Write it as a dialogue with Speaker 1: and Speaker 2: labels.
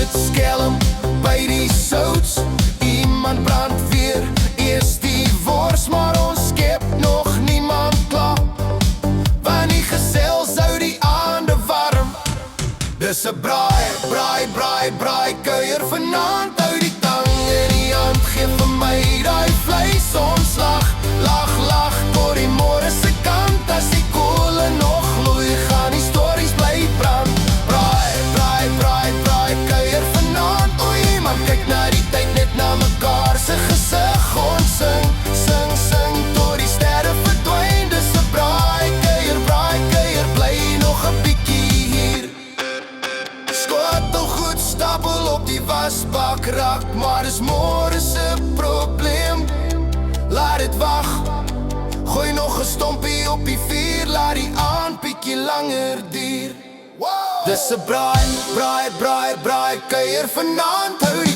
Speaker 1: sit skelm by die souts. Iemand brand weer eers die wors, maar ons skep nog niemand klaar. Want die gesels hou die aande warm. Dis 'n braai, braai, braai, braai kuier vanaand. Hou die tang in die hand, geef vir my daai vleis ontslag. Lag, lag tot die môre se kant. As die kolle nog gloei, gaan die stories bly brand. Braai, braai, braai, braai kuier vanaand. Oei, man kyk na die tyd net na mekaar se gesig. Ons sing, sing, sing tot die sterre verdwyn. Dis 'n braai kuier, bly nog 'n bietjie hier. Skottel goed stapel op die wasbak rak, maar dis môre se probleem. Laat dit wag. Gooi nog 'n stompie op die vuur, laat die aand bietjie langer duur. Dis 'n braai, braai, braai, braai kuier vanaand. Hou die